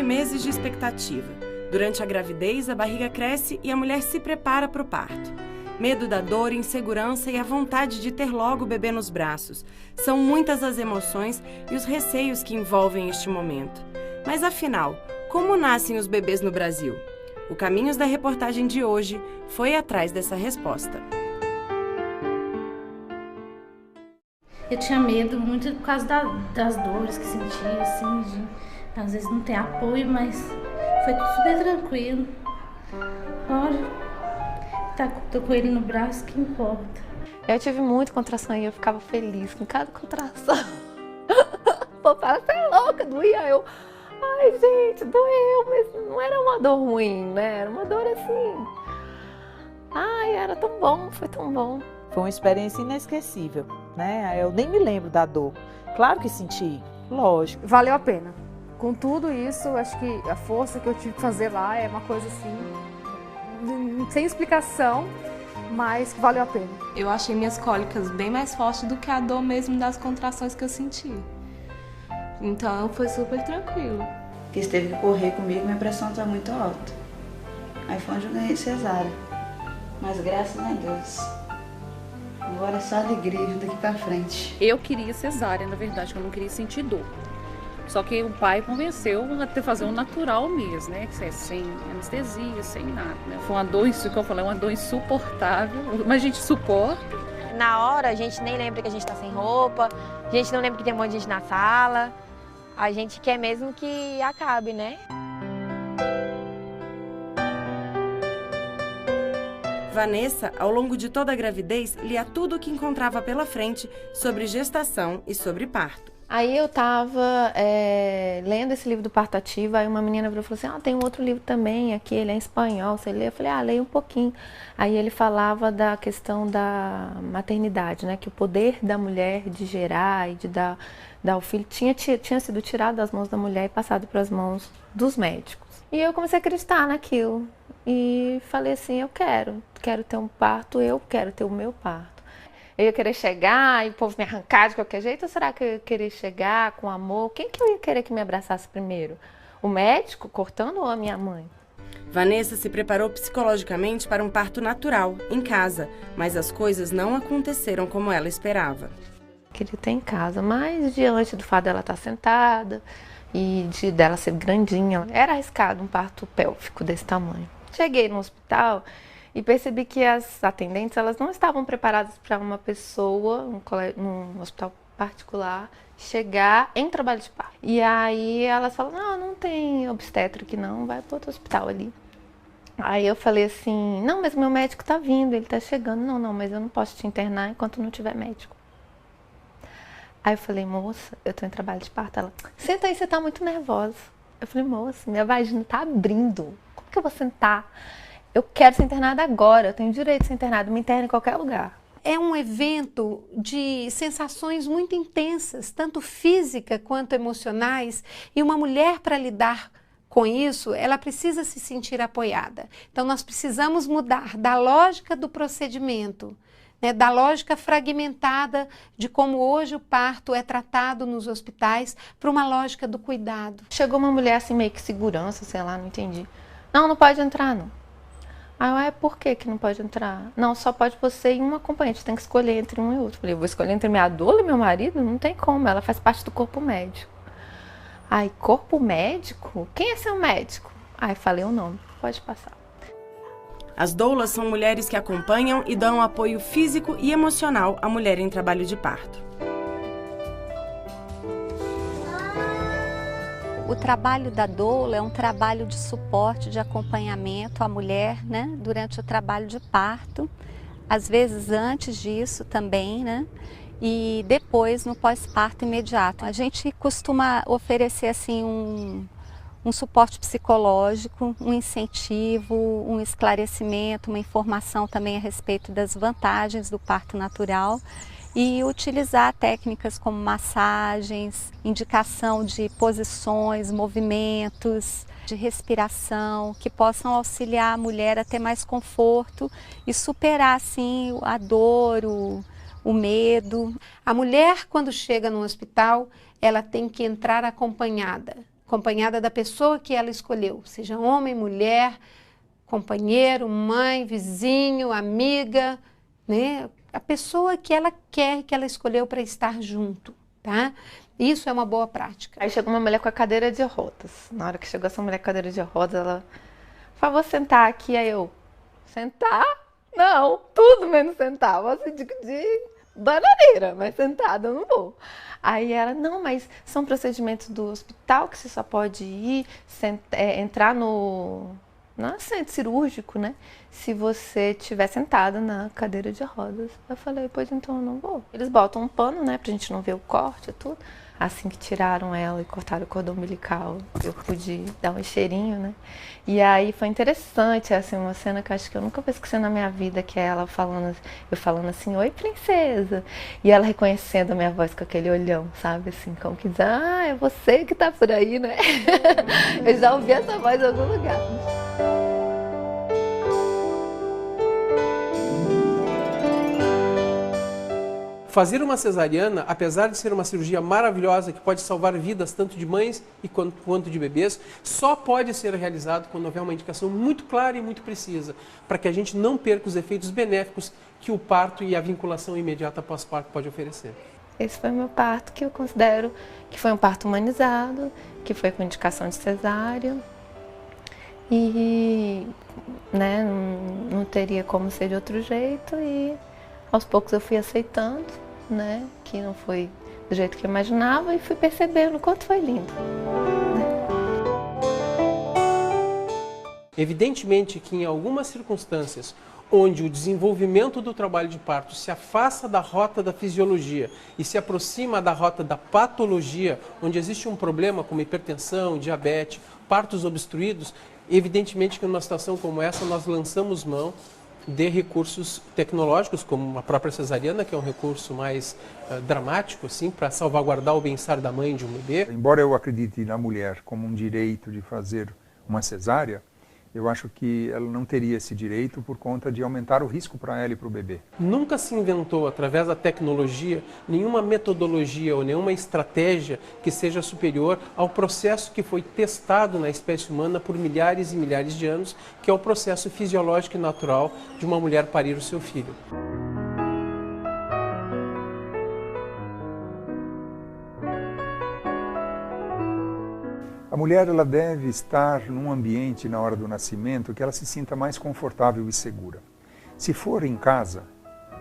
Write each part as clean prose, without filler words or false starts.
meses de expectativa. Durante a gravidez, a barriga cresce e a mulher se prepara para o parto. Medo da dor, insegurança e a vontade de ter logo o bebê nos braços. São muitas as emoções e os receios que envolvem este momento. Mas afinal, como nascem os bebês no Brasil? O Caminhos da reportagem de hoje foi atrás dessa resposta. Eu tinha medo muito por causa das dores que sentia, assim, de às vezes não ter apoio, mas foi tudo super tranquilo. Agora, tô com ele no braço, que importa. Eu tive muita contração e eu ficava feliz com cada contração. Pô, fala, você é louca, doía. Eu, ai gente, doeu, mas não era uma dor ruim, né? Era uma dor assim. Ai, era tão bom, foi tão bom. Foi uma experiência inesquecível, né? Eu nem me lembro da dor. Claro que senti, lógico. Valeu a pena. Com tudo isso, acho que a força que eu tive que fazer lá é uma coisa assim, sem explicação, mas que valeu a pena. Eu achei minhas cólicas bem mais fortes do que a dor mesmo das contrações que eu senti. Então foi super tranquilo. Eles teve que correr comigo, minha pressão está muito alta. Aí foi onde eu ganhei cesárea. Mas graças a Deus. Agora é só alegria daqui pra frente. Eu queria cesárea, na verdade, eu não queria sentir dor. Só que o pai convenceu a fazer um natural mesmo, né? Que é sem anestesia, sem nada, né? Foi uma dor, isso que eu falei, uma dor insuportável, mas a gente suporta. Na hora, a gente nem lembra que a gente tá sem roupa, a gente não lembra que tem um monte de gente na sala. A gente quer mesmo que acabe, né? Vanessa, ao longo de toda a gravidez, lia tudo o que encontrava pela frente sobre gestação e sobre parto. Aí eu tava lendo esse livro do Parto Ativo, aí uma menina virou e falou assim, tem um outro livro também aqui, ele é em espanhol, você lê? Eu falei, leia um pouquinho. Aí ele falava da questão da maternidade, né? Que o poder da mulher de gerar e de dar o filho tinha sido tirado das mãos da mulher e passado para as mãos dos médicos. E eu comecei a acreditar naquilo e falei assim, eu quero ter um parto, eu quero ter o meu parto. Eu ia querer chegar e o povo me arrancar de qualquer jeito, ou será que eu ia querer chegar com amor? Quem que eu ia querer que me abraçasse primeiro? O médico cortando ou a minha mãe? Vanessa se preparou psicologicamente para um parto natural, em casa, mas as coisas não aconteceram como ela esperava. Queria ter em casa, mas diante do fato dela estar sentada e dela ser grandinha, era arriscado um parto pélvico desse tamanho. Cheguei no hospital e percebi que as atendentes elas não estavam preparadas para uma pessoa, num hospital particular, chegar em trabalho de parto. E aí elas falaram, não tem obstetra aqui não, vai para outro hospital ali. Aí eu falei assim, não, mas meu médico tá vindo, ele tá chegando. Não, mas eu não posso te internar enquanto não tiver médico. Aí eu falei, moça, eu tô em trabalho de parto. Ela, senta aí, você tá muito nervosa. Eu falei, moça, minha vagina tá abrindo. Como que eu vou sentar? Eu quero ser internada agora, eu tenho direito de ser internada, me interna em qualquer lugar. É um evento de sensações muito intensas, tanto física quanto emocionais, e uma mulher, para lidar com isso, ela precisa se sentir apoiada. Então nós precisamos mudar da lógica do procedimento, né, da lógica fragmentada de como hoje o parto é tratado nos hospitais, para uma lógica do cuidado. Chegou uma mulher assim meio que segurança, sei lá, não entendi. Não pode entrar não. Aí por que não pode entrar? Não, só pode você e um acompanhante, tem que escolher entre um e outro. Falei, eu vou escolher entre minha doula e meu marido? Não tem como, ela faz parte do corpo médico. Aí, corpo médico? Quem é seu médico? Aí falei o nome, pode passar. As doulas são mulheres que acompanham e dão apoio físico e emocional à mulher em trabalho de parto. O trabalho da doula é um trabalho de suporte, de acompanhamento à mulher, né, durante o trabalho de parto, às vezes antes disso também, né, e depois no pós-parto imediato. A gente costuma oferecer assim um suporte psicológico, um incentivo, um esclarecimento, uma informação também a respeito das vantagens do parto natural e utilizar técnicas como massagens, indicação de posições, movimentos, de respiração, que possam auxiliar a mulher a ter mais conforto e superar assim a dor, o medo. A mulher, quando chega no hospital, ela tem que entrar acompanhada. acompanhada da pessoa que ela escolheu, seja homem, mulher, companheiro, mãe, vizinho, amiga, né? A pessoa que ela quer, que ela escolheu para estar junto, tá? Isso é uma boa prática. Aí chegou uma mulher com a cadeira de rodas. Na hora que chegou essa mulher com a cadeira de rodas, ela falou, vou sentar aqui. Aí eu, sentar? Não, tudo menos sentar. Eu assim, de bananeira, mas sentada eu não vou. Aí ela, não, mas são procedimentos do hospital que você só pode ir, entrar no centro cirúrgico, né? Se você estiver sentada na cadeira de rodas. Eu falei, pois então eu não vou. Eles botam um pano, né, pra gente não ver o corte e tudo. Assim que tiraram ela e cortaram o cordão umbilical, eu pude dar um cheirinho, né? E aí foi interessante, assim, uma cena que eu acho que eu nunca vou esquecer na minha vida, que é ela falando, eu falando assim, oi princesa, e ela reconhecendo a minha voz com aquele olhão, sabe, assim, como que diz, ah, é você que tá por aí, né? Eu já ouvi essa voz em algum lugar. Fazer uma cesariana, apesar de ser uma cirurgia maravilhosa que pode salvar vidas tanto de mães quanto de bebês, só pode ser realizado quando houver uma indicação muito clara e muito precisa, para que a gente não perca os efeitos benéficos que o parto e a vinculação imediata pós-parto pode oferecer. Esse foi o meu parto, que eu considero que foi um parto humanizado, que foi com indicação de cesárea. E né, não teria como ser de outro jeito, e aos poucos eu fui aceitando, né, que não foi do jeito que eu imaginava, e fui percebendo o quanto foi lindo. Evidentemente que em algumas circunstâncias onde o desenvolvimento do trabalho de parto se afasta da rota da fisiologia e se aproxima da rota da patologia, onde existe um problema como hipertensão, diabetes, partos obstruídos, evidentemente que numa situação como essa nós lançamos mão de recursos tecnológicos, como a própria cesariana, que é um recurso mais dramático, assim, para salvaguardar o bem-estar da mãe de um bebê. Embora eu acredite na mulher como um direito de fazer uma cesárea, eu acho que ela não teria esse direito por conta de aumentar o risco para ela e para o bebê. Nunca se inventou, através da tecnologia, nenhuma metodologia ou nenhuma estratégia que seja superior ao processo que foi testado na espécie humana por milhares e milhares de anos, que é o processo fisiológico e natural de uma mulher parir o seu filho. A mulher ela deve estar num ambiente na hora do nascimento que ela se sinta mais confortável e segura. Se for em casa,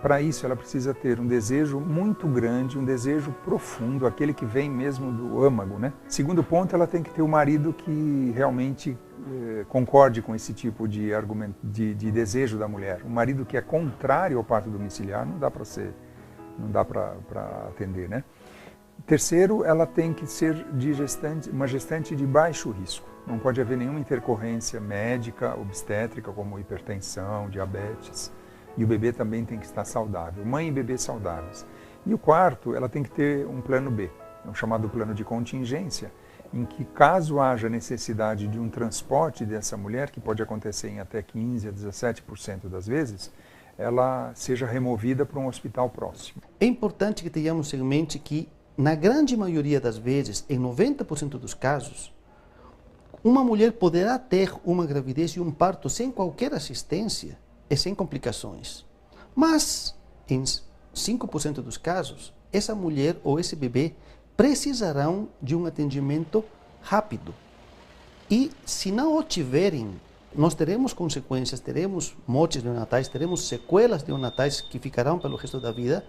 para isso ela precisa ter um desejo muito grande, um desejo profundo, aquele que vem mesmo do âmago, né? Segundo ponto, ela tem que ter um marido que realmente concorde com esse tipo de argumento, de desejo da mulher. Um marido que é contrário ao parto domiciliar não dá para atender, né? Terceiro, ela tem que ser uma gestante de baixo risco. Não pode haver nenhuma intercorrência médica, obstétrica, como hipertensão, diabetes. E o bebê também tem que estar saudável. Mãe e bebê saudáveis. E o quarto, ela tem que ter um plano B, um chamado plano de contingência, em que caso haja necessidade de um transporte dessa mulher, que pode acontecer em até 15% a 17% das vezes, ela seja removida para um hospital próximo. É importante que tenhamos em mente que na grande maioria das vezes, em 90% dos casos, uma mulher poderá ter uma gravidez e um parto sem qualquer assistência e sem complicações. Mas, em 5% dos casos, essa mulher ou esse bebê precisarão de um atendimento rápido. E, se não o tiverem, nós teremos consequências, teremos mortes neonatais, teremos sequelas neonatais que ficarão pelo resto da vida,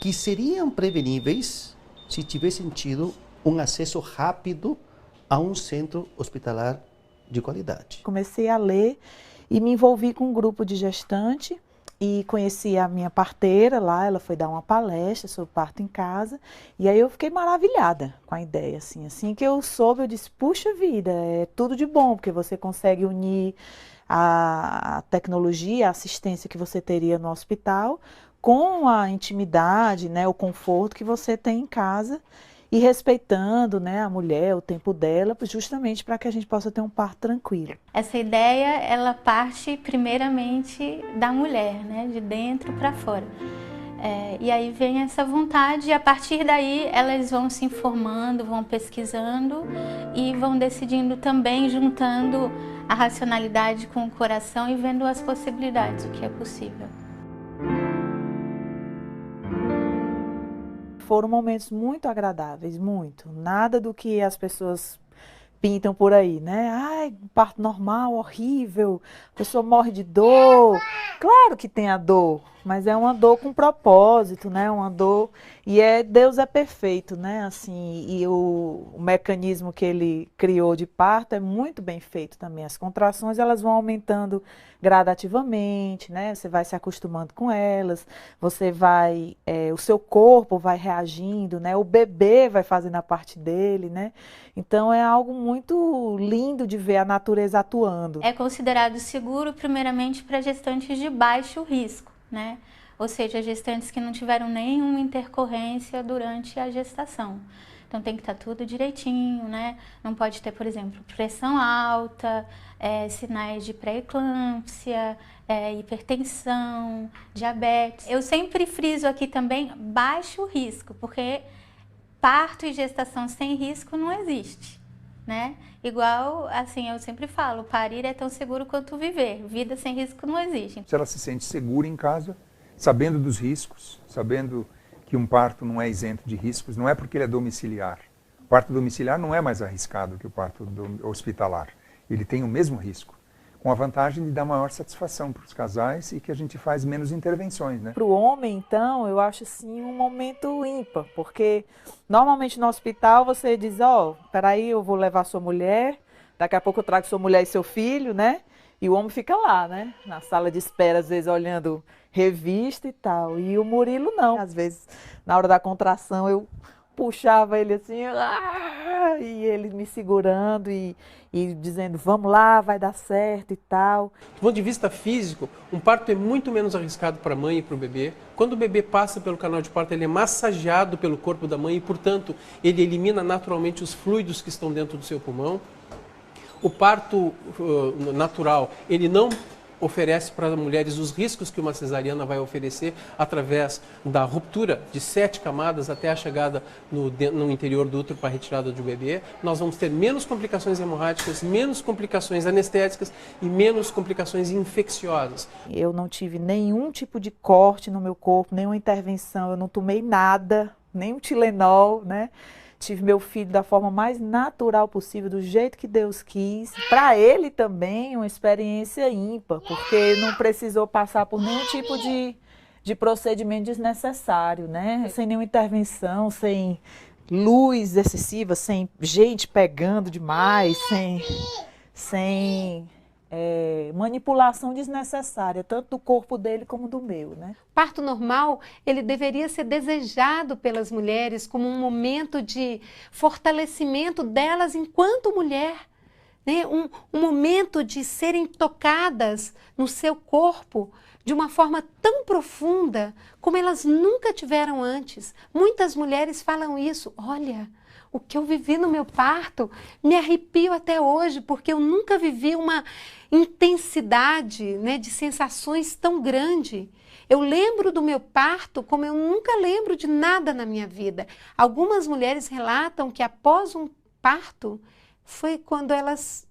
que seriam preveníveis se tivessem tido um acesso rápido a um centro hospitalar de qualidade. Comecei a ler e me envolvi com um grupo de gestante e conheci a minha parteira lá, ela foi dar uma palestra sobre parto em casa, e aí eu fiquei maravilhada com a ideia, assim que eu soube, eu disse, puxa vida, é tudo de bom, porque você consegue unir a tecnologia, a assistência que você teria no hospital, com a intimidade, né, o conforto que você tem em casa e respeitando, né, a mulher, o tempo dela, justamente para que a gente possa ter um parto tranquilo. Essa ideia, ela parte primeiramente da mulher, né, de dentro para fora. E aí vem essa vontade, e a partir daí elas vão se informando, vão pesquisando e vão decidindo também, juntando a racionalidade com o coração e vendo as possibilidades, o que é possível. Foram momentos muito agradáveis, muito. Nada do que as pessoas pintam por aí, né? Ai, parto normal, horrível, a pessoa morre de dor. Claro que tem a dor, mas é uma dor com propósito, né? Uma dor, e Deus é perfeito, né? Assim, e o mecanismo que ele criou de parto é muito bem feito também. As contrações, elas vão aumentando gradativamente, né? Você vai se acostumando com elas, você vai, o seu corpo vai reagindo, né? O bebê vai fazendo a parte dele, né? Então é algo muito lindo de ver a natureza atuando. É considerado seguro primeiramente para gestantes de baixo risco, né? Ou seja, gestantes que não tiveram nenhuma intercorrência durante a gestação. Então tem que estar tudo direitinho, né? Não pode ter, por exemplo, pressão alta, sinais de pré-eclâmpsia, hipertensão, diabetes. Eu sempre friso aqui também baixo risco, porque parto e gestação sem risco não existe, né? Igual, assim, eu sempre falo, parir é tão seguro quanto viver. Vida sem risco não existe. Se ela se sente segura em casa, sabendo dos riscos, sabendo que um parto não é isento de riscos, não é porque ele é domiciliar. O parto domiciliar não é mais arriscado que o parto hospitalar. Ele tem o mesmo risco, com a vantagem de dar maior satisfação para os casais e que a gente faz menos intervenções, né? Para o homem, então, eu acho assim um momento ímpar, porque normalmente no hospital você diz, peraí, eu vou levar sua mulher, daqui a pouco eu trago sua mulher e seu filho, né? E o homem fica lá, né? Na sala de espera, às vezes olhando revista e tal. E o Murilo não. Às vezes, na hora da contração, eu puxava ele assim, e ele me segurando e dizendo, vamos lá, vai dar certo e tal. Do ponto de vista físico, um parto é muito menos arriscado para a mãe e para o bebê. Quando o bebê passa pelo canal de parto, ele é massageado pelo corpo da mãe e, portanto, ele elimina naturalmente os fluidos que estão dentro do seu pulmão. O parto natural, ele não oferece para as mulheres os riscos que uma cesariana vai oferecer através da ruptura de 7 camadas até a chegada no interior do útero para a retirada do bebê. Nós vamos ter menos complicações hemorrágicas, menos complicações anestésicas e menos complicações infecciosas. Eu não tive nenhum tipo de corte no meu corpo, nenhuma intervenção, eu não tomei nada, nem um Tilenol, né? Tive meu filho da forma mais natural possível, do jeito que Deus quis. Para ele também, uma experiência ímpar, porque não precisou passar por nenhum tipo de procedimento desnecessário, né? Sem nenhuma intervenção, sem luz excessiva, sem gente pegando demais, sem manipulação desnecessária, tanto do corpo dele como do meu, né? O parto normal, ele deveria ser desejado pelas mulheres como um momento de fortalecimento delas enquanto mulher, né? Um momento de serem tocadas no seu corpo de uma forma tão profunda como elas nunca tiveram antes. Muitas mulheres falam isso, olha, o que eu vivi no meu parto me arrepio até hoje, porque eu nunca vivi uma intensidade, né, de sensações tão grande. Eu lembro do meu parto como eu nunca lembro de nada na minha vida. Algumas mulheres relatam que após um parto foi quando elas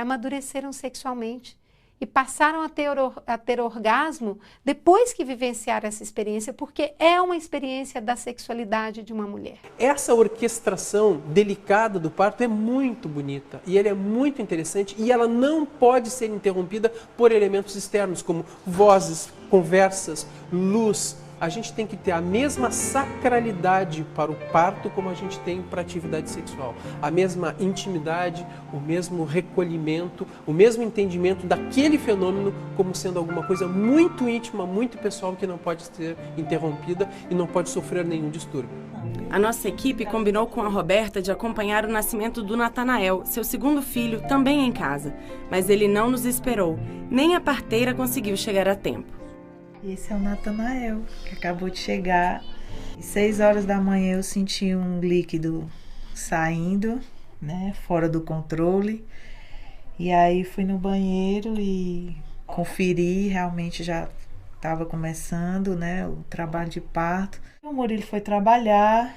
amadureceram sexualmente e passaram a ter orgasmo depois que vivenciaram essa experiência, porque é uma experiência da sexualidade de uma mulher. Essa orquestração delicada do parto é muito bonita e ela é muito interessante e ela não pode ser interrompida por elementos externos como vozes, conversas, luz. A gente tem que ter a mesma sacralidade para o parto como a gente tem para a atividade sexual. A mesma intimidade, o mesmo recolhimento, o mesmo entendimento daquele fenômeno como sendo alguma coisa muito íntima, muito pessoal que não pode ser interrompida e não pode sofrer nenhum distúrbio. A nossa equipe combinou com a Roberta de acompanhar o nascimento do Natanael, seu segundo filho, também em casa. Mas ele não nos esperou, nem a parteira conseguiu chegar a tempo. Esse é o Natanael, que acabou de chegar. Às 6 horas da manhã eu senti um líquido saindo, né, fora do controle. E aí fui no banheiro e conferi, realmente já estava começando, né, o trabalho de parto. O Murilo foi trabalhar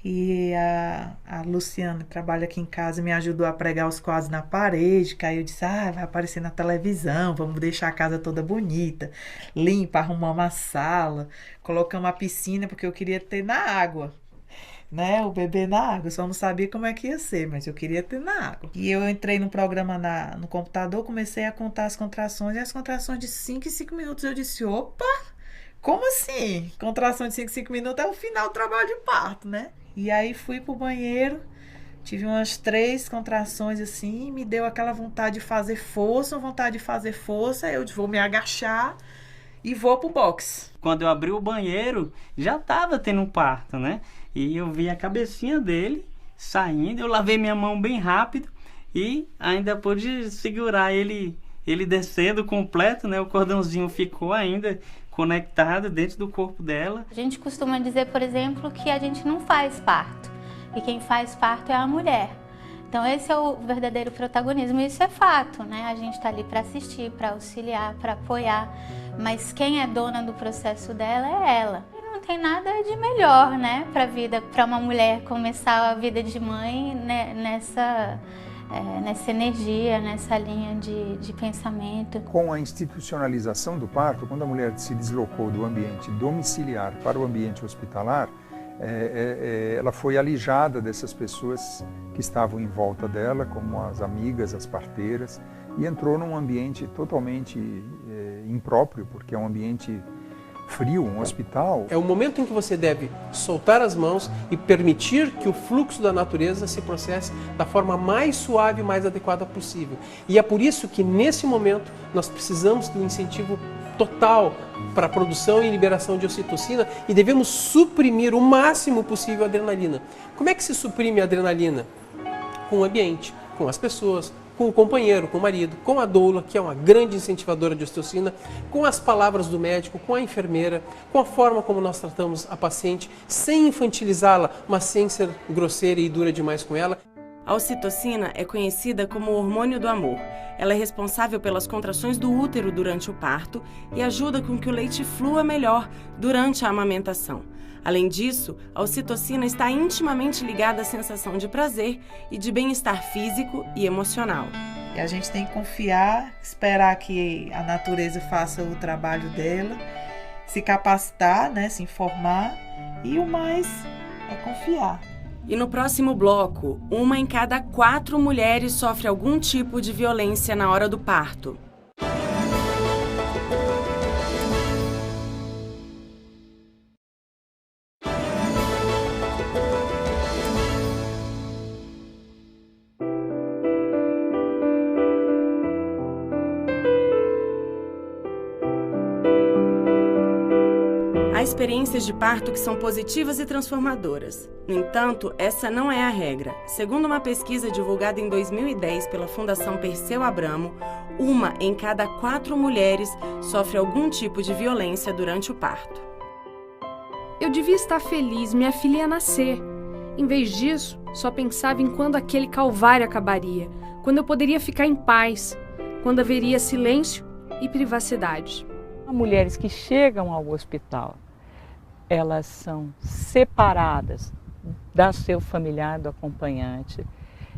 e a Luciana, que trabalha aqui em casa, me ajudou a pregar os quadros na parede, que aí eu disse, vai aparecer na televisão, vamos deixar a casa toda bonita, limpa, arrumamos a sala, colocamos a piscina, porque eu queria ter na água, né, o bebê na água, eu só não sabia como é que ia ser, mas eu queria ter na água. E eu entrei no programa no computador, comecei a contar as contrações, e as contrações de 5 em 5 minutos, eu disse, opa, como assim? Contração de 5 em 5 minutos é o final do trabalho de parto, né? E aí fui pro banheiro, tive umas 3 contrações assim, me deu aquela vontade de fazer força, eu vou me agachar e vou pro box. Quando eu abri o banheiro, já tava tendo um parto, né? E eu vi a cabecinha dele saindo, eu lavei minha mão bem rápido e ainda pude segurar ele descendo completo, né? O cordãozinho ficou ainda conectado dentro do corpo dela. A gente costuma dizer, por exemplo, que a gente não faz parto, e quem faz parto é a mulher. Então esse é o verdadeiro protagonismo, e isso é fato, né? A gente está ali para assistir, para auxiliar, para apoiar, mas quem é dona do processo dela é ela. E não tem nada de melhor, né, para uma mulher começar a vida de mãe, né, nessa energia, nessa linha de pensamento. Com a institucionalização do parto, quando a mulher se deslocou do ambiente domiciliar para o ambiente hospitalar, ela foi alijada dessas pessoas que estavam em volta dela, como as amigas, as parteiras, e entrou num ambiente totalmente impróprio, porque é um ambiente frio, um hospital. É o momento em que você deve soltar as mãos e permitir que o fluxo da natureza se processe da forma mais suave e mais adequada possível. E é por isso que nesse momento nós precisamos do incentivo total para a produção e liberação de ocitocina e devemos suprimir o máximo possível a adrenalina. Como é que se suprime a adrenalina? Com o ambiente, com as pessoas, com o companheiro, com o marido, com a doula, que é uma grande incentivadora de ocitocina, com as palavras do médico, com a enfermeira, com a forma como nós tratamos a paciente, sem infantilizá-la, mas sem ser grosseira e dura demais com ela. A ocitocina é conhecida como o hormônio do amor. Ela é responsável pelas contrações do útero durante o parto e ajuda com que o leite flua melhor durante a amamentação. Além disso, a ocitocina está intimamente ligada à sensação de prazer e de bem-estar físico e emocional. E a gente tem que confiar, esperar que a natureza faça o trabalho dela, se capacitar, né, se informar, e o mais é confiar. E no próximo bloco, 1 em cada 4 mulheres sofre algum tipo de violência na hora do parto. Há experiências de parto que são positivas e transformadoras. No entanto, essa não é a regra. Segundo uma pesquisa divulgada em 2010 pela Fundação Perseu Abramo, 1 em cada 4 mulheres sofre algum tipo de violência durante o parto. Eu devia estar feliz, minha filha ia nascer. Em vez disso, só pensava em quando aquele calvário acabaria, quando eu poderia ficar em paz, quando haveria silêncio e privacidade. Mulheres que chegam ao hospital, elas são separadas do seu familiar, do acompanhante,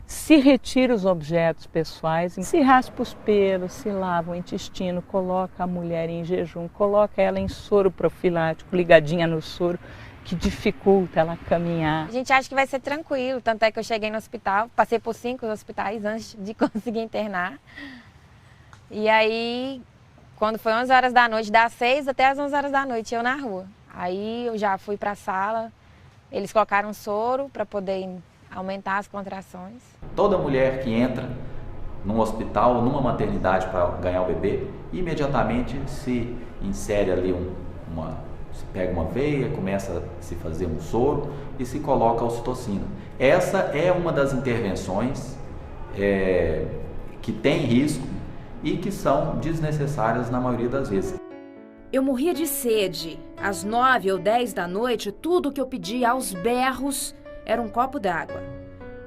se retira os objetos pessoais, se raspa os pelos, se lava o intestino, coloca a mulher em jejum, coloca ela em soro profilático, ligadinha no soro, que dificulta ela caminhar. A gente acha que vai ser tranquilo, tanto é que eu cheguei no hospital, passei por 5 hospitais antes de conseguir internar. E aí, quando foi 11 horas da noite, das 6 até as 11 horas da noite, eu na rua. Aí eu já fui para a sala, eles colocaram soro para poder aumentar as contrações. Toda mulher que entra num hospital, numa maternidade para ganhar o bebê, imediatamente se insere ali se pega uma veia, começa a se fazer um soro e se coloca a ocitocina. Essa é uma das intervenções que tem risco e que são desnecessárias na maioria das vezes. Eu morria de sede. Às 9 ou 10 da noite, tudo o que eu pedia aos berros era um copo d'água.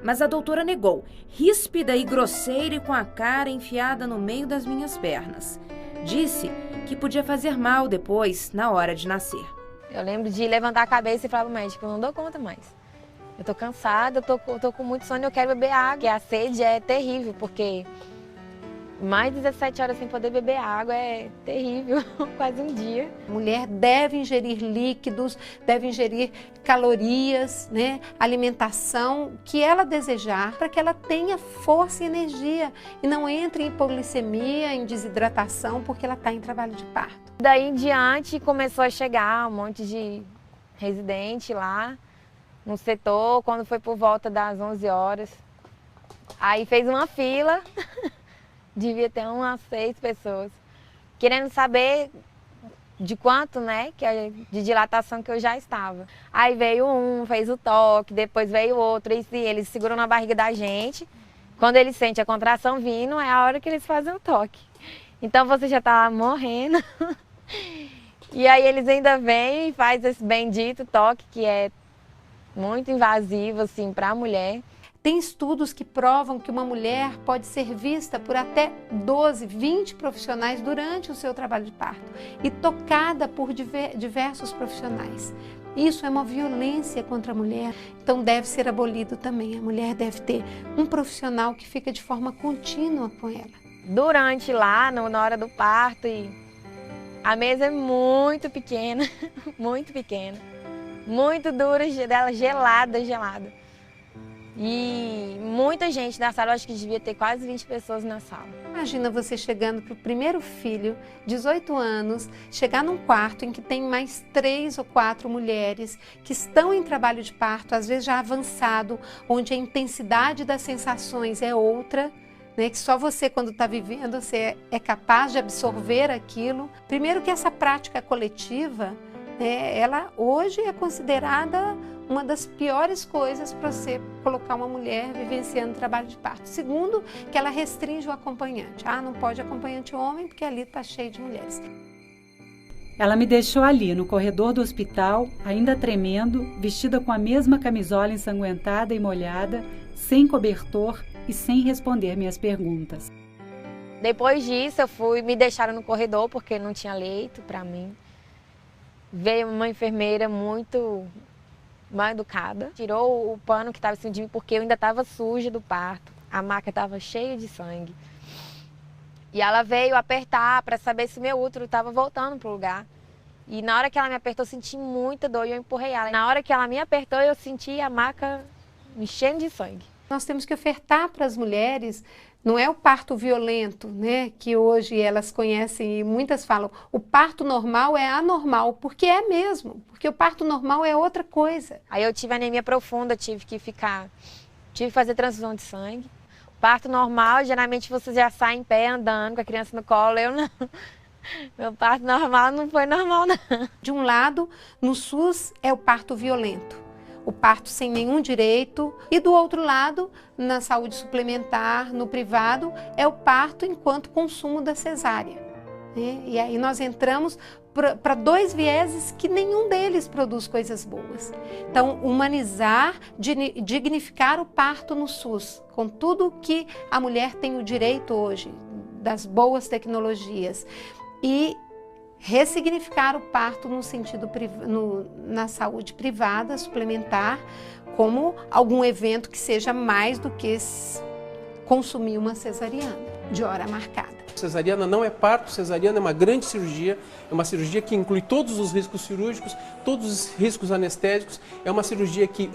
Mas a doutora negou, ríspida e grosseira e com a cara enfiada no meio das minhas pernas. Disse que podia fazer mal depois, na hora de nascer. Eu lembro de levantar a cabeça e falar pro médico, eu não dou conta mais. Eu tô cansada, eu tô com muito sono e eu quero beber água. E a sede é terrível, porque mais de 17 horas sem poder beber água é terrível, quase um dia. A mulher deve ingerir líquidos, deve ingerir calorias, né? Alimentação que ela desejar, para que ela tenha força e energia e não entre em hipoglicemia, em desidratação, porque ela está em trabalho de parto. Daí em diante começou a chegar um monte de residente lá no setor, quando foi por volta das 11 horas. Aí fez uma fila, devia ter umas 6 pessoas, querendo saber de quanto, né, de dilatação que eu já estava. Aí veio um, fez o toque, depois veio outro, e eles seguram na barriga da gente. Quando eles sentem a contração vindo, é a hora que eles fazem o toque. Então você já tá lá morrendo. E aí eles ainda vêm e fazem esse bendito toque, que é muito invasivo, assim, para a mulher. Tem estudos que provam que uma mulher pode ser vista por até 12, 20 profissionais durante o seu trabalho de parto e tocada por diversos profissionais. Isso é uma violência contra a mulher, então deve ser abolido também. A mulher deve ter um profissional que fica de forma contínua com ela. Durante lá, na hora do parto, a mesa é muito pequena, muito pequena, muito dura, dela gelada. E muita gente na sala, eu acho que devia ter quase 20 pessoas na sala. Imagina você chegando para o primeiro filho, 18 anos, chegar num quarto em que tem mais 3 ou 4 mulheres que estão em trabalho de parto, às vezes já avançado, onde a intensidade das sensações é outra, né, que só você, quando está vivendo, você é capaz de absorver aquilo. Primeiro que essa prática coletiva, ela hoje é considerada uma das piores coisas para você colocar uma mulher vivenciando trabalho de parto. Segundo, que ela restringe o acompanhante. Não pode acompanhante homem, porque ali está cheio de mulheres. Ela me deixou ali, no corredor do hospital, ainda tremendo, vestida com a mesma camisola ensanguentada e molhada, sem cobertor e sem responder minhas perguntas. Depois disso, me deixaram no corredor, porque não tinha leito para mim. Veio uma enfermeira muito mal educada, tirou o pano que estava em cima de mim, porque eu ainda estava suja do parto, a maca estava cheia de sangue. E ela veio apertar para saber se meu útero estava voltando para o lugar. E na hora que ela me apertou, eu senti muita dor e eu empurrei ela. Na hora que ela me apertou, eu senti a maca enchendo de sangue. Nós temos que ofertar para as mulheres, não é o parto violento, né, que hoje elas conhecem e muitas falam, o parto normal é anormal, porque é mesmo, porque o parto normal é outra coisa. Aí eu tive anemia profunda, tive que fazer transfusão de sangue. Parto normal, geralmente você já sai em pé andando com a criança no colo, eu não. Meu parto normal não foi normal, não. De um lado, no SUS é o parto violento, o parto sem nenhum direito, e do outro lado, na saúde suplementar, no privado, é o parto enquanto consumo da cesárea. E aí nós entramos para 2 vieses que nenhum deles produz coisas boas. Então, humanizar, dignificar o parto no SUS, com tudo que a mulher tem o direito hoje, das boas tecnologias, e ressignificar o parto no sentido na saúde privada, suplementar, como algum evento que seja mais do que consumir uma cesariana de hora marcada. Cesariana não é parto, cesariana é uma grande cirurgia, é uma cirurgia que inclui todos os riscos cirúrgicos, todos os riscos anestésicos, é uma cirurgia que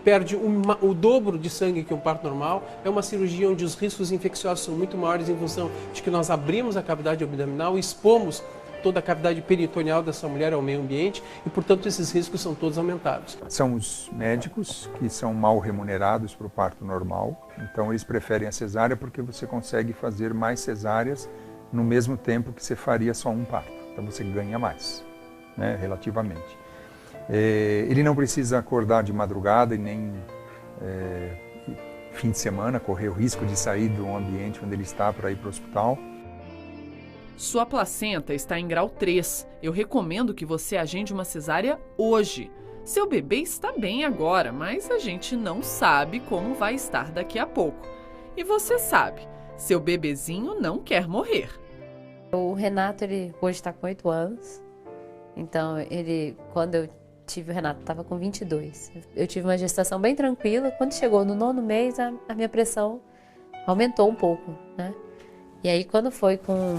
perde o dobro de sangue que um parto normal, é uma cirurgia onde os riscos infecciosos são muito maiores em função de que nós abrimos a cavidade abdominal e expomos toda a cavidade peritoneal dessa mulher ao meio ambiente e, portanto, esses riscos são todos aumentados. São os médicos que são mal remunerados para o parto normal, então eles preferem a cesárea porque você consegue fazer mais cesáreas no mesmo tempo que você faria só um parto, então você ganha mais, né, relativamente. Ele não precisa acordar de madrugada e nem fim de semana, correr o risco de sair do ambiente onde ele está para ir para o hospital. Sua placenta está em grau 3. Eu recomendo que você agende uma cesárea hoje. Seu bebê está bem agora, mas a gente não sabe como vai estar daqui a pouco. E você sabe, seu bebezinho não quer morrer. O Renato, ele hoje está com 8 anos. Então, quando eu tive o Renato, estava com 22. Eu tive uma gestação bem tranquila. Quando chegou no 9º mês, a minha pressão aumentou um pouco, né? E aí, quando foi com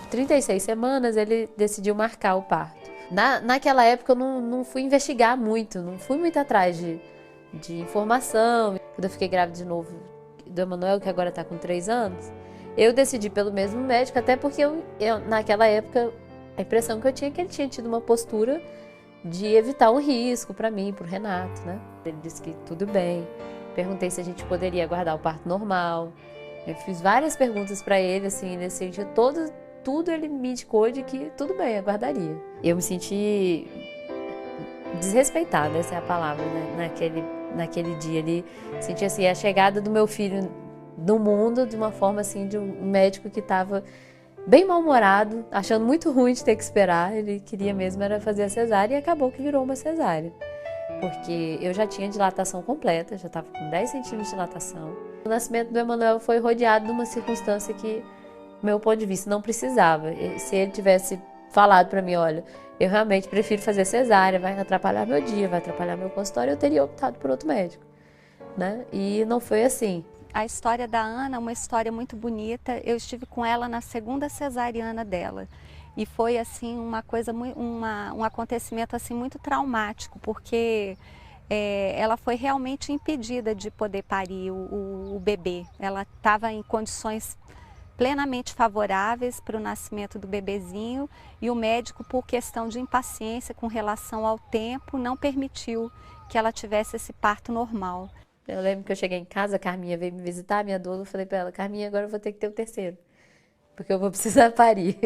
36 semanas, ele decidiu marcar o parto. Naquela época, eu não fui investigar muito, não fui muito atrás de informação. Quando eu fiquei grávida de novo do Emanuel, que agora está com 3 anos, eu decidi pelo mesmo médico, até porque eu naquela época, a impressão que eu tinha é que ele tinha tido uma postura de evitar um risco para mim, para o Renato, né? Ele disse que tudo bem. Perguntei se a gente poderia aguardar o parto normal. Eu fiz várias perguntas para ele, assim, nesse sentido. Tudo ele me indicou de que tudo bem, aguardaria. Eu me senti desrespeitada, essa é a palavra, né? Naquele dia ali, senti assim, a chegada do meu filho no mundo de uma forma assim, de um médico que estava bem mal-humorado, achando muito ruim de ter que esperar. Ele queria mesmo era fazer a cesárea e acabou que virou uma cesárea. Porque eu já tinha dilatação completa, já estava com 10 centímetros de dilatação. O nascimento do Emanuel foi rodeado de uma circunstância que, do meu ponto de vista, não precisava. Se ele tivesse falado para mim, olha, eu realmente prefiro fazer cesárea, vai atrapalhar meu dia, vai atrapalhar meu consultório, eu teria optado por outro médico, né? E não foi assim. A história da Ana é uma história muito bonita. Eu estive com ela na 2ª cesariana dela. E foi assim uma coisa, um acontecimento assim muito traumático, porque ela foi realmente impedida de poder parir o bebê. Ela estava em condições plenamente favoráveis para o nascimento do bebezinho e o médico, por questão de impaciência com relação ao tempo, não permitiu que ela tivesse esse parto normal. Eu lembro que eu cheguei em casa, a Carminha veio me visitar, a minha doula, eu falei para ela, Carminha, agora eu vou ter que ter o 3º, porque eu vou precisar parir,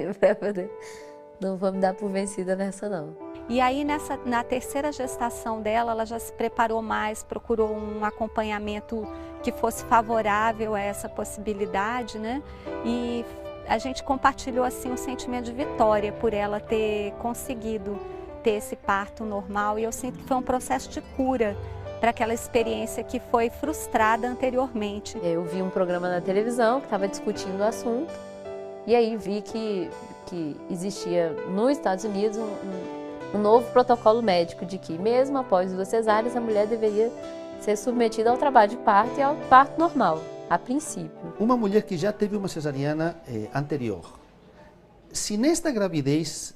não vou me dar por vencida nessa não. E aí na 3ª gestação dela, ela já se preparou mais, procurou um acompanhamento que fosse favorável a essa possibilidade, né? E a gente compartilhou assim um sentimento de vitória por ela ter conseguido ter esse parto normal, e eu sinto que foi um processo de cura para aquela experiência que foi frustrada anteriormente. Eu vi um programa na televisão que estava discutindo o assunto, e aí vi que existia nos Estados Unidos um novo protocolo médico de que mesmo após 2 cesáreas a mulher deveria ser submetida ao trabalho de parto e ao parto normal, a princípio. Uma mulher que já teve uma cesariana anterior, se nesta gravidez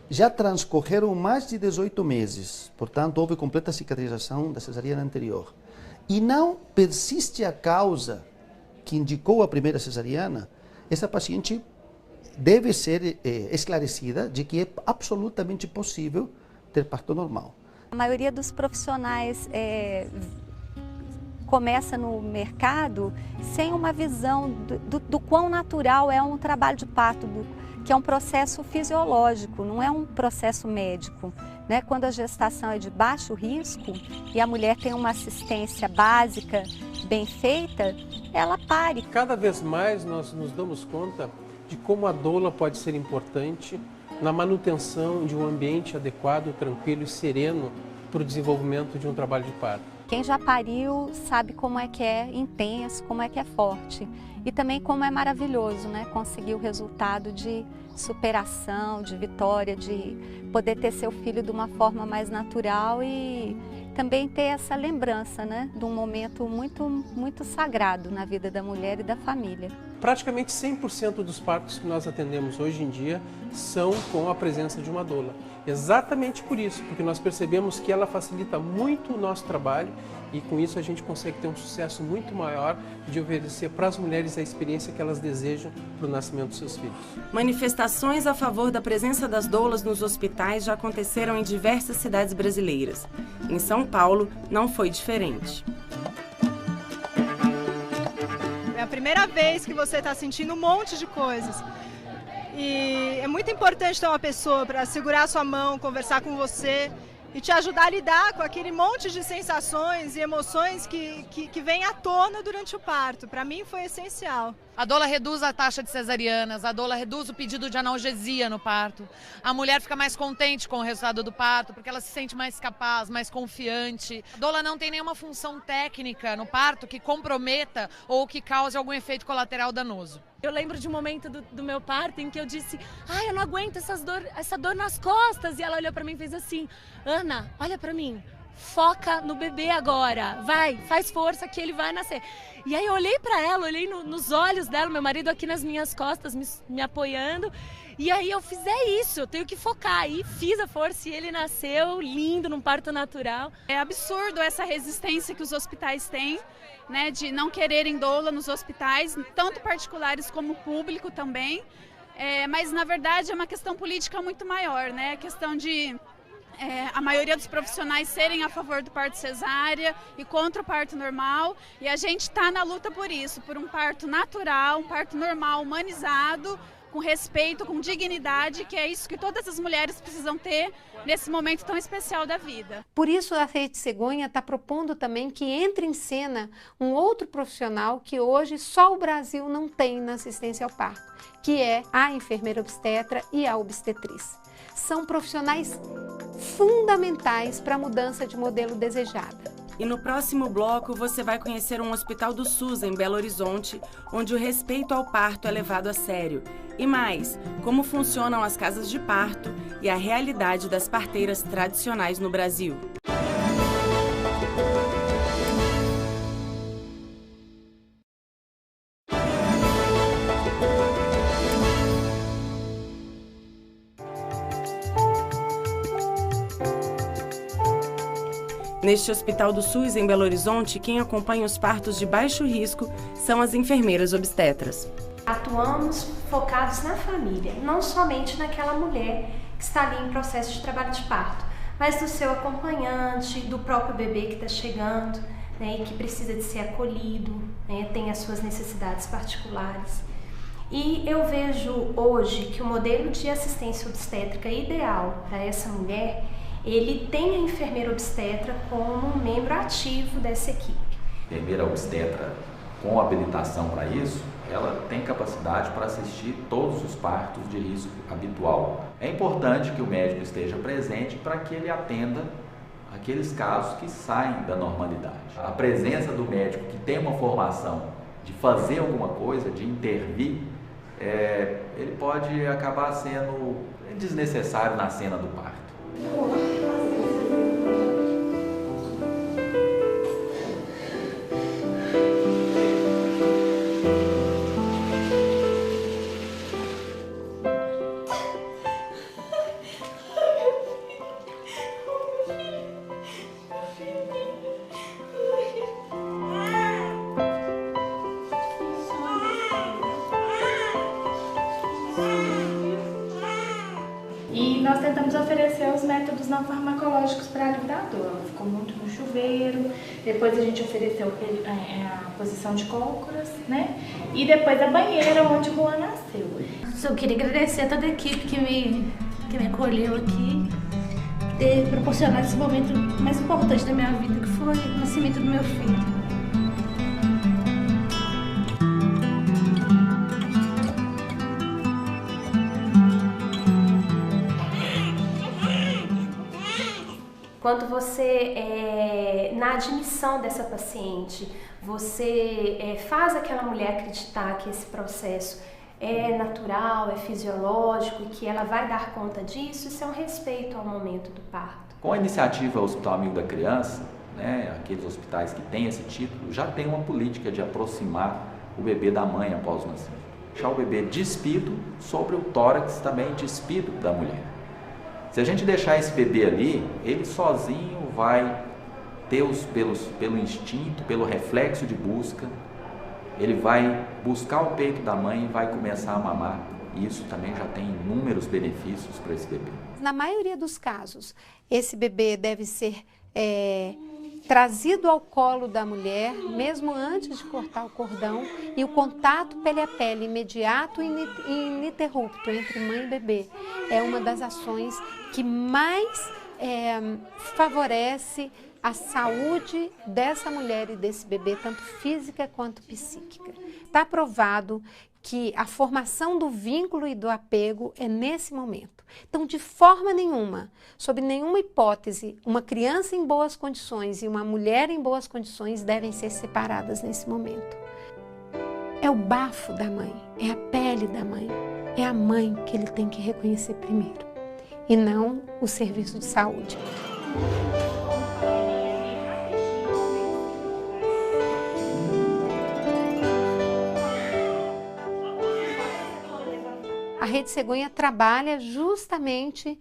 já transcorreram mais de 18 meses, portanto houve completa cicatrização da cesariana anterior, e não persiste a causa que indicou a primeira cesariana, essa paciente deve ser esclarecida de que é absolutamente possível ter parto normal. A maioria dos profissionais começa no mercado sem uma visão do quão natural é um trabalho de parto, que é um processo fisiológico, não é um processo médico, né? Quando a gestação é de baixo risco e a mulher tem uma assistência básica bem feita, ela pare. Cada vez mais nós nos damos conta de como a doula pode ser importante na manutenção de um ambiente adequado, tranquilo e sereno para o desenvolvimento de um trabalho de parto. Quem já pariu sabe como é que é intenso, como é que é forte e também como é maravilhoso, né? Conseguir o resultado de superação, de vitória, de poder ter seu filho de uma forma mais natural e também ter essa lembrança, né? De um momento muito sagrado na vida da mulher e da família. Praticamente 100% dos partos que nós atendemos hoje em dia são com a presença de uma doula. Exatamente por isso, porque nós percebemos que ela facilita muito o nosso trabalho e com isso a gente consegue ter um sucesso muito maior de oferecer para as mulheres a experiência que elas desejam para o nascimento dos seus filhos. Manifestações a favor da presença das doulas nos hospitais já aconteceram em diversas cidades brasileiras. Em São Paulo, não foi diferente. É a primeira vez que você está sentindo um monte de coisas. E é muito importante ter uma pessoa para segurar a sua mão, conversar com você e te ajudar a lidar com aquele monte de sensações e emoções que vem à tona durante o parto. Para mim foi essencial. A doula reduz a taxa de cesarianas, a doula reduz o pedido de analgesia no parto. A mulher fica mais contente com o resultado do parto, porque ela se sente mais capaz, mais confiante. A doula não tem nenhuma função técnica no parto que comprometa ou que cause algum efeito colateral danoso. Eu lembro de um momento do meu parto em que eu disse: ai, eu não aguento essa dor nas costas. E ela olhou pra mim e fez assim: Ana, olha pra mim, foca no bebê agora, vai, faz força que ele vai nascer. E aí eu olhei pra ela, olhei nos olhos dela, meu marido aqui nas minhas costas me apoiando. E aí eu fiz, isso, eu tenho que focar. E fiz a força e ele nasceu lindo, num parto natural. É absurdo essa resistência que os hospitais têm, né, de não quererem doula nos hospitais, tanto particulares como público também. Mas na verdade é uma questão política muito maior, né? A questão de a maioria dos profissionais serem a favor do parto cesárea e contra o parto normal. E a gente está na luta por isso, por um parto natural, um parto normal, humanizado, com respeito, com dignidade, que é isso que todas as mulheres precisam ter nesse momento tão especial da vida. Por isso a Rede Cegonha está propondo também que entre em cena um outro profissional que hoje só o Brasil não tem na assistência ao parto, que é a enfermeira obstetra e a obstetriz. São profissionais fundamentais para a mudança de modelo desejada. E no próximo bloco você vai conhecer um hospital do SUS em Belo Horizonte, onde o respeito ao parto é levado a sério. E mais, como funcionam as casas de parto e a realidade das parteiras tradicionais no Brasil. Neste Hospital do SUS, em Belo Horizonte, quem acompanha os partos de baixo risco são as enfermeiras obstetras. Atuamos focados na família, não somente naquela mulher que está ali em processo de trabalho de parto, mas do seu acompanhante, do próprio bebê que está chegando, né, e que precisa de ser acolhido, né, tem as suas necessidades particulares. E eu vejo hoje que o modelo de assistência obstétrica ideal para essa mulher, ele tem a enfermeira obstetra como um membro ativo dessa equipe. A enfermeira obstetra com habilitação para isso, ela tem capacidade para assistir todos os partos de risco habitual. É importante que o médico esteja presente para que ele atenda aqueles casos que saem da normalidade. A presença do médico que tem uma formação de fazer alguma coisa, de intervir, ele pode acabar sendo desnecessário na cena do parto. E nós tentamos oferecer os métodos não farmacológicos para a livrador. Ela ficou muito no chuveiro, depois a gente ofereceu a posição de cócoras, né? E depois a banheira onde o Juan nasceu. Eu queria agradecer a toda a equipe que me acolheu aqui, ter proporcionado esse momento mais importante da minha vida, que foi o nascimento do meu filho. Quando você, na admissão dessa paciente, você faz aquela mulher acreditar que esse processo é natural, é fisiológico e que ela vai dar conta disso, isso é um respeito ao momento do parto. Com a iniciativa Hospital Amigo da Criança, né, aqueles hospitais que têm esse título, já tem uma política de aproximar o bebê da mãe após o nascimento. Deixar o bebê despido sobre o tórax também despido da mulher. Se a gente deixar esse bebê ali, ele sozinho vai ter pelo instinto, pelo reflexo de busca, ele vai buscar o peito da mãe e vai começar a mamar. E isso também já tem inúmeros benefícios para esse bebê. Na maioria dos casos, esse bebê deve ser trazido ao colo da mulher, mesmo antes de cortar o cordão, e o contato pele a pele imediato e ininterrupto entre mãe e bebê é uma das ações que mais favorece a saúde dessa mulher e desse bebê, tanto física quanto psíquica. Está provado que a formação do vínculo e do apego é nesse momento. Então, de forma nenhuma, sob nenhuma hipótese, uma criança em boas condições e uma mulher em boas condições devem ser separadas nesse momento. É o bafo da mãe, é a pele da mãe, é a mãe que ele tem que reconhecer primeiro, e não o serviço de saúde. A Rede Cegonha trabalha justamente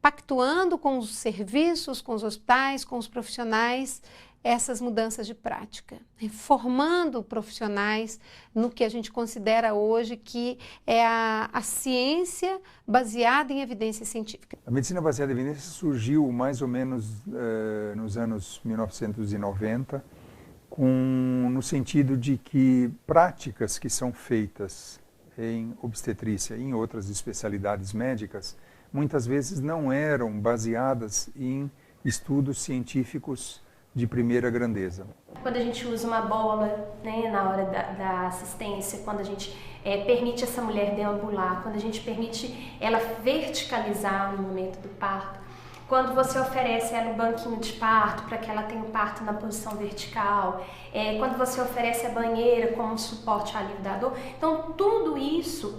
pactuando com os serviços, com os hospitais, com os profissionais, essas mudanças de prática, formando profissionais no que a gente considera hoje que é a ciência baseada em evidência científica. A medicina baseada em evidência surgiu mais ou menos nos anos 1990, no sentido de que práticas que são feitas em obstetrícia e em outras especialidades médicas, muitas vezes não eram baseadas em estudos científicos de primeira grandeza. Quando a gente usa uma bola, né, na hora da assistência, quando a gente permite essa mulher deambular, quando a gente permite ela verticalizar no momento do parto, quando você oferece ela um banquinho de parto para que ela tenha o parto na posição vertical, quando você oferece a banheira como um suporte ao alívio da dor. Então, tudo isso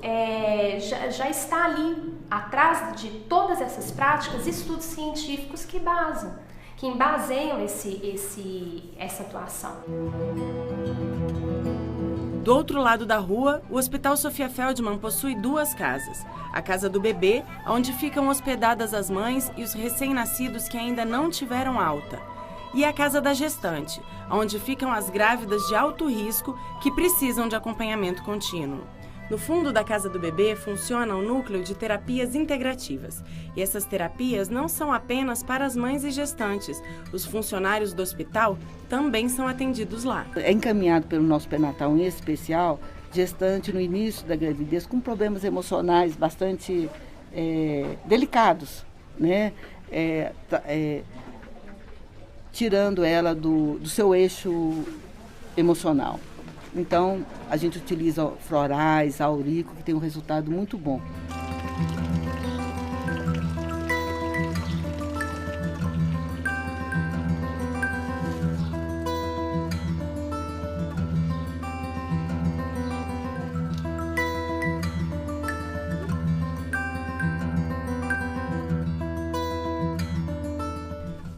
já está ali, atrás de todas essas práticas, estudos científicos que embaseiam essa atuação. Do outro lado da rua, o Hospital Sofia Feldman possui duas casas. A casa do bebê, onde ficam hospedadas as mães e os recém-nascidos que ainda não tiveram alta. E a casa da gestante, onde ficam as grávidas de alto risco que precisam de acompanhamento contínuo. No fundo da casa do bebê funciona um núcleo de terapias integrativas. E essas terapias não são apenas para as mães e gestantes. Os funcionários do hospital também são atendidos lá. É encaminhado pelo nosso pré-natal, em especial, gestante no início da gravidez com problemas emocionais bastante delicados, né? Tirando ela do seu eixo emocional. Então, a gente utiliza florais, aurico, que tem um resultado muito bom.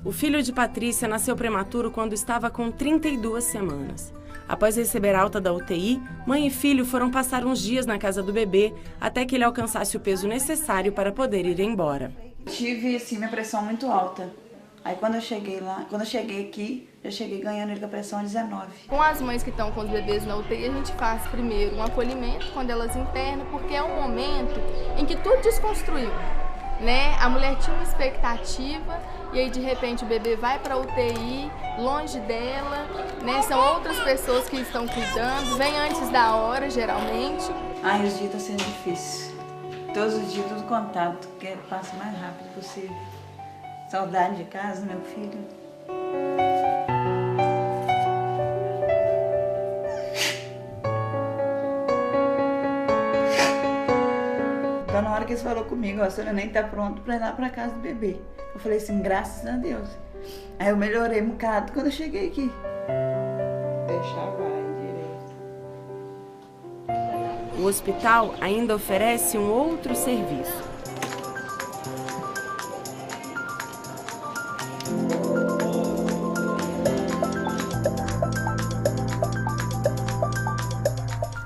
O filho de Patrícia nasceu prematuro quando estava com 32 semanas. Após receber alta da UTI, mãe e filho foram passar uns dias na casa do bebê até que ele alcançasse o peso necessário para poder ir embora. Tive, assim, minha pressão muito alta. Aí quando eu cheguei aqui, já cheguei ganhando ele com a pressão 19. Com as mães que estão com os bebês na UTI, a gente faz primeiro um acolhimento quando elas internam, porque é um momento em que tudo desconstruiu, né? A mulher tinha uma expectativa e aí de repente o bebê vai para a UTI, longe dela, né? São outras pessoas que estão cuidando, vem antes da hora, geralmente. Ai, os dias estão sendo difíceis. Todos os dias, tudo contato, que passa o mais rápido possível. Saudade de casa, meu filho. Então, na hora que eles falaram comigo, a senhora nem tá pronta para ir lá para casa do bebê. Eu falei assim, graças a Deus. Aí eu melhorei um bocado quando eu cheguei aqui. Deixar vai direito. O hospital ainda oferece um outro serviço.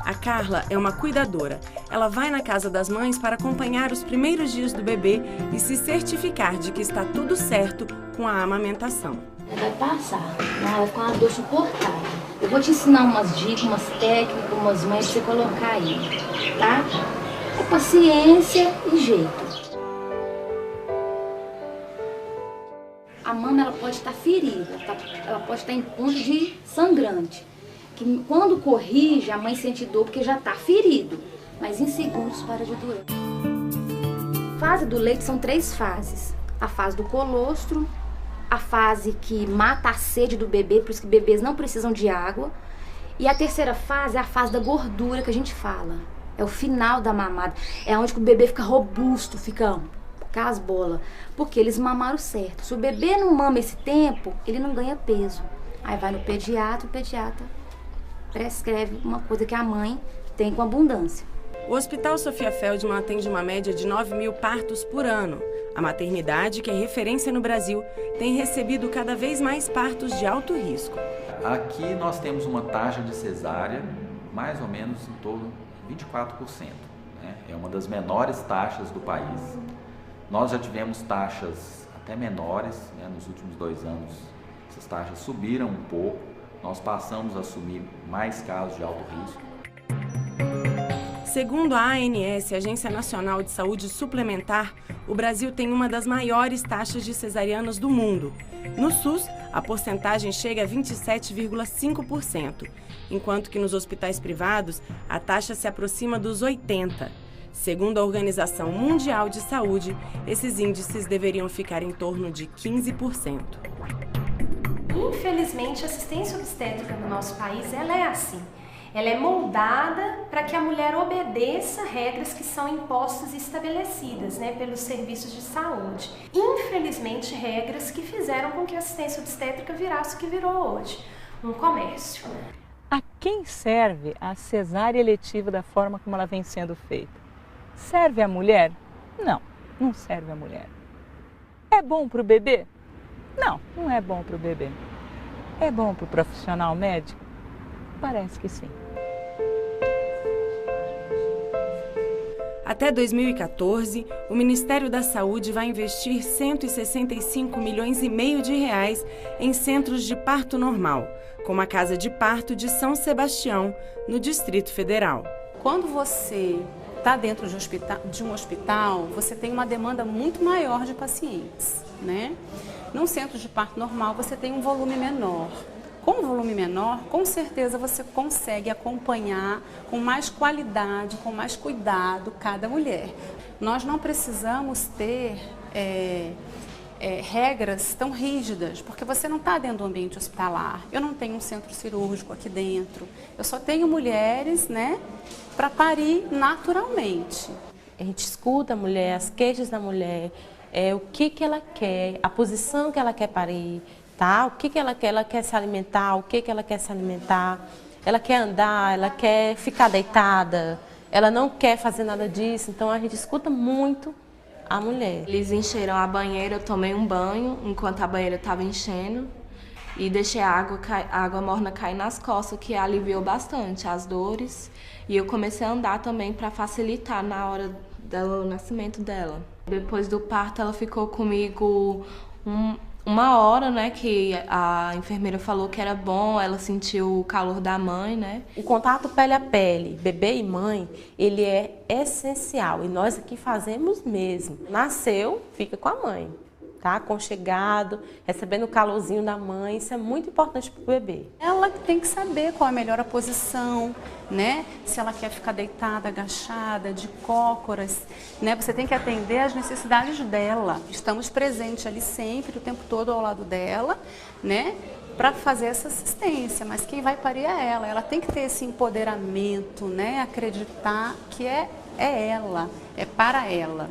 A Carla é uma cuidadora. Ela vai na casa das mães para acompanhar os primeiros dias do bebê e se certificar de que está tudo certo com a amamentação. Vai passar, vai ficar uma dor suportável. Eu vou te ensinar umas dicas, umas técnicas, umas mães pra você colocar aí, tá? É paciência e jeito. A mama ela pode estar ferida, ela pode estar em ponto de sangrante. Que quando corrige, a mãe sente dor porque já está ferido, mas em segundos para de doer. A fase do leite são 3 fases. A fase do colostro, a fase que mata a sede do bebê, por isso que bebês não precisam de água. E a terceira fase é a fase da gordura que a gente fala. É o final da mamada. É onde o bebê fica robusto, fica casbola. Porque eles mamaram certo. Se o bebê não mama esse tempo, ele não ganha peso. Aí vai no pediatra, o pediatra prescreve uma coisa que a mãe tem com abundância. O Hospital Sofia Feldman atende uma média de 9.000 partos por ano. A maternidade, que é referência no Brasil, tem recebido cada vez mais partos de alto risco. Aqui nós temos uma taxa de cesárea mais ou menos em torno de 24%. Né? É uma das menores taxas do país. Nós já tivemos taxas até menores, né? Nos últimos 2 anos essas taxas subiram um pouco. Nós passamos a assumir mais casos de alto risco. Segundo a ANS, Agência Nacional de Saúde Suplementar, o Brasil tem uma das maiores taxas de cesarianas do mundo. No SUS, a porcentagem chega a 27,5%, enquanto que nos hospitais privados, a taxa se aproxima dos 80%. Segundo a Organização Mundial de Saúde, esses índices deveriam ficar em torno de 15%. Infelizmente, a assistência obstétrica no nosso país, ela é assim. Ela é moldada para que a mulher obedeça regras que são impostas e estabelecidas, né, pelos serviços de saúde. Infelizmente, regras que fizeram com que a assistência obstétrica virasse o que virou hoje, um comércio. A quem serve a cesárea eletiva da forma como ela vem sendo feita? Serve a mulher? Não, não serve a mulher. É bom para o bebê? Não, não é bom para o bebê. É bom para o profissional médico? Parece que sim. Até 2014, o Ministério da Saúde vai investir 165 milhões e meio de reais em centros de parto normal, como a Casa de Parto de São Sebastião, no Distrito Federal. Quando você está dentro de um hospital, você tem uma demanda muito maior de pacientes, né? Num centro de parto normal, você tem um volume menor. Com um volume menor, com certeza você consegue acompanhar com mais qualidade, com mais cuidado cada mulher. Nós não precisamos ter regras tão rígidas, porque você não está dentro do ambiente hospitalar. Eu não tenho um centro cirúrgico aqui dentro. Eu só tenho mulheres, né, para parir naturalmente. A gente escuta a mulher, as queixas da mulher, o que ela quer, a posição que ela quer parir. Tá? O que ela quer? Ela quer se alimentar? O que ela quer se alimentar? Ela quer andar? Ela quer ficar deitada? Ela não quer fazer nada disso? Então a gente escuta muito a mulher. Eles encheram a banheira, eu tomei um banho enquanto a banheira estava enchendo e deixei a água morna cair nas costas, que aliviou bastante as dores. E eu comecei a andar também para facilitar na hora do nascimento dela. Depois do parto ela ficou comigo uma hora, né, que a enfermeira falou que era bom, ela sentiu o calor da mãe, né? O contato pele a pele, bebê e mãe, ele é essencial e nós aqui fazemos mesmo. Nasceu, fica com a mãe, tá? Aconchegado, recebendo o calorzinho da mãe, isso é muito importante para o bebê. Ela tem que saber qual é a melhor posição, né? Se ela quer ficar deitada, agachada, de cócoras, né? Você tem que atender às necessidades dela. Estamos presentes ali sempre, o tempo todo ao lado dela, né? Para fazer essa assistência, mas quem vai parir é ela. Ela tem que ter esse empoderamento, né? Acreditar que é ela, é para ela.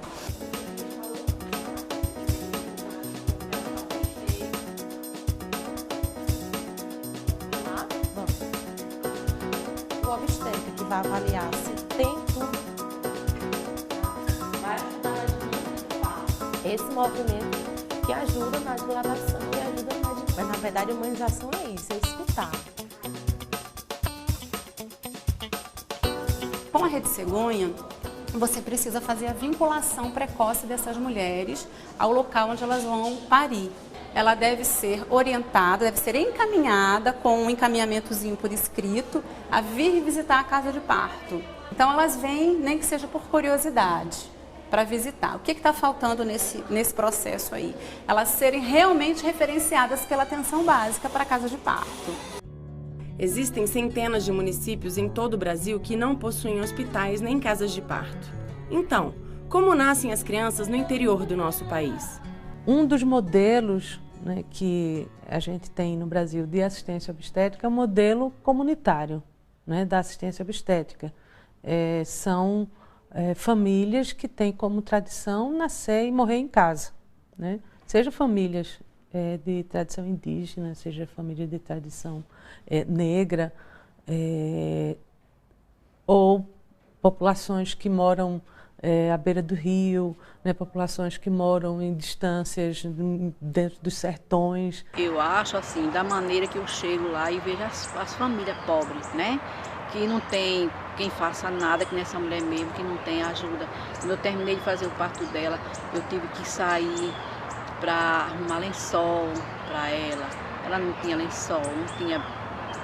O obstetra que vai avaliar se tem tudo. Vai ajudar a gente. Esse movimento que ajuda na dilatação e ajuda na... Mas na verdade a humanização é isso, é escutar. Com a Rede Cegonha, você precisa fazer a vinculação precoce dessas mulheres ao local onde elas vão parir. Ela deve ser orientada, deve ser encaminhada com um encaminhamentozinho por escrito a vir visitar a casa de parto. Então elas vêm, nem que seja por curiosidade, para visitar. O que está faltando nesse processo aí? Elas serem realmente referenciadas pela atenção básica para a casa de parto. Existem centenas de municípios em todo o Brasil que não possuem hospitais nem casas de parto. Então, como nascem as crianças no interior do nosso país? Um dos modelos né, que a gente tem no Brasil de assistência obstétrica é o modelo comunitário, né, da assistência obstétrica. São famílias que têm como tradição nascer e morrer em casa, né? Seja famílias de tradição indígena, seja família de tradição negra, ou populações que moram à beira do rio, né, populações que moram em distâncias dentro dos sertões. Eu acho assim, da maneira que eu chego lá e vejo as famílias pobres, né? Que não tem quem faça nada, que nessa mulher mesmo, que não tem ajuda. Quando eu terminei de fazer o parto dela, eu tive que sair para arrumar lençol para ela. Ela não tinha lençol, não tinha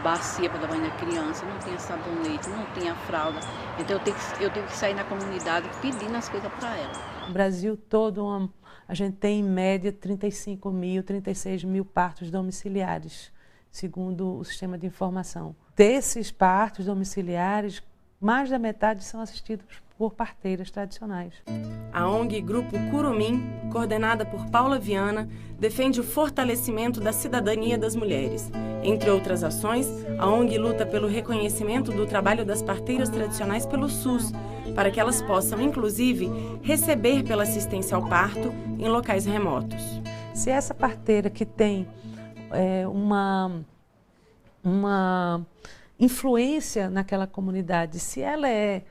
bacia para dar banho na criança, não tinha sabonete, não tinha fralda. Então eu tive que sair na comunidade pedindo as coisas para ela. No Brasil todo, a gente tem em média 35 mil, 36 mil partos domiciliares, segundo o sistema de informação. Desses partos domiciliares, mais da metade são assistidos por parteiras tradicionais. A ONG Grupo Curumim, coordenada por Paula Viana, defende o fortalecimento da cidadania das mulheres. Entre outras ações, a ONG luta pelo reconhecimento do trabalho das parteiras tradicionais pelo SUS, para que elas possam, inclusive, receber pela assistência ao parto em locais remotos. Se essa parteira que tem uma influência naquela comunidade, se ela é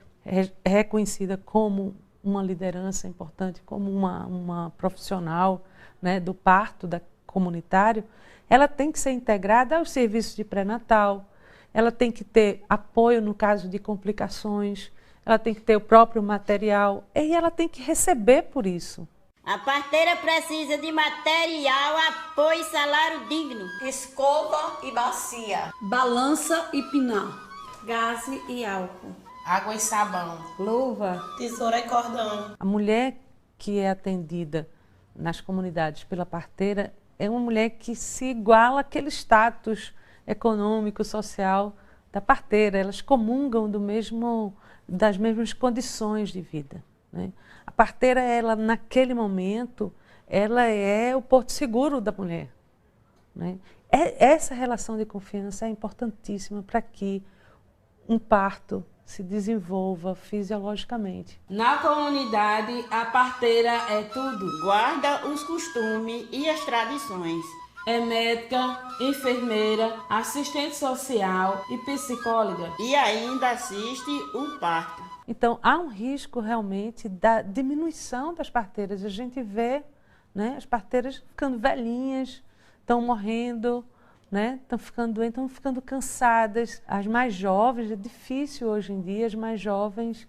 reconhecida como uma liderança importante, como uma profissional, né, do parto comunitário, ela tem que ser integrada aos serviços de pré-natal, ela tem que ter apoio no caso de complicações, ela tem que ter o próprio material e ela tem que receber por isso. A parteira precisa de material, apoio e salário digno. Escova e bacia. Balança e pinar. Gás e álcool. Água e sabão. Luva. Tesoura e cordão. A mulher que é atendida nas comunidades pela parteira é uma mulher que se iguala àquele status econômico, social da parteira. Elas comungam das mesmas condições de vida, né? A parteira, ela, naquele momento, ela é o porto seguro da mulher, né? Essa relação de confiança é importantíssima para que um parto se desenvolva fisiologicamente. Na comunidade, a parteira é tudo. Guarda os costumes e as tradições. É médica, enfermeira, assistente social e psicóloga. E ainda assiste o parto. Então, há um risco realmente da diminuição das parteiras. A gente vê, né, as parteiras ficando velhinhas, estão morrendo, né, estão ficando doentes, estão ficando cansadas. As mais jovens, é difícil hoje em dia, as mais jovens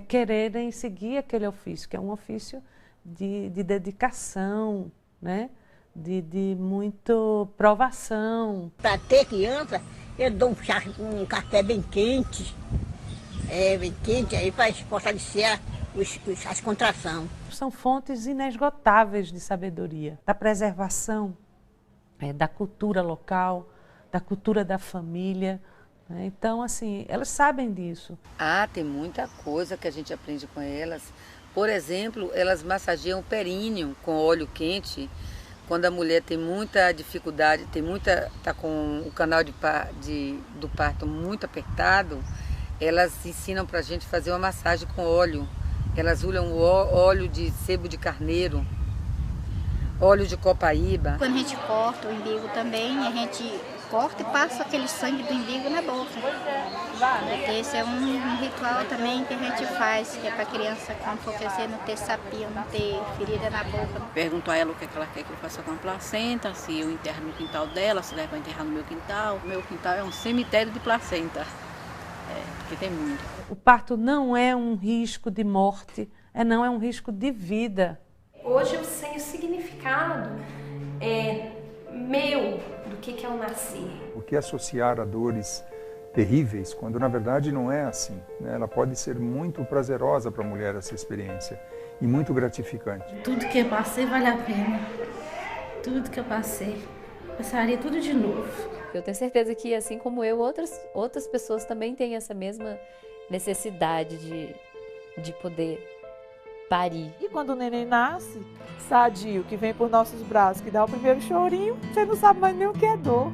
quererem seguir aquele ofício, que é um ofício de dedicação, né, de muito provação. Para ter criança, eu dou um café bem quente. Bem quente, aí para fortalecer as contrações. São fontes inesgotáveis de sabedoria, da preservação, da cultura local, da cultura da família, né? Então, assim, elas sabem disso. Tem muita coisa que a gente aprende com elas. Por exemplo, elas massageiam o períneo com óleo quente. Quando a mulher tem muita dificuldade, está com o canal do parto muito apertado, elas ensinam para a gente fazer uma massagem com óleo. Elas usam óleo de sebo de carneiro, óleo de copaíba. Quando a gente corta o umbigo também, a gente corta e passa aquele sangue do umbigo na boca. Porque esse é um ritual também que a gente faz, que é para a criança, quando for crescer, não ter sapinho, não ter ferida na boca. Pergunto a ela o que ela quer que eu faça com a placenta, se eu enterro no quintal dela, se ela vai enterrar no meu quintal. O meu quintal é um cemitério de placenta. Porque tem muito. O parto não é um risco de morte, não é um risco de vida. Hoje eu sei o significado meu do que é o nascer. O que associar a dores terríveis, quando na verdade não é assim, né? Ela pode ser muito prazerosa para a mulher essa experiência e muito gratificante. Tudo que eu passei vale a pena. Tudo que eu passei. Passaria tudo de novo. Eu tenho certeza que, assim como eu, outras pessoas também têm essa mesma necessidade de poder parir. E quando o neném nasce, sadio, que vem por nossos braços, que dá o primeiro chorinho, você não sabe mais nem o que é dor.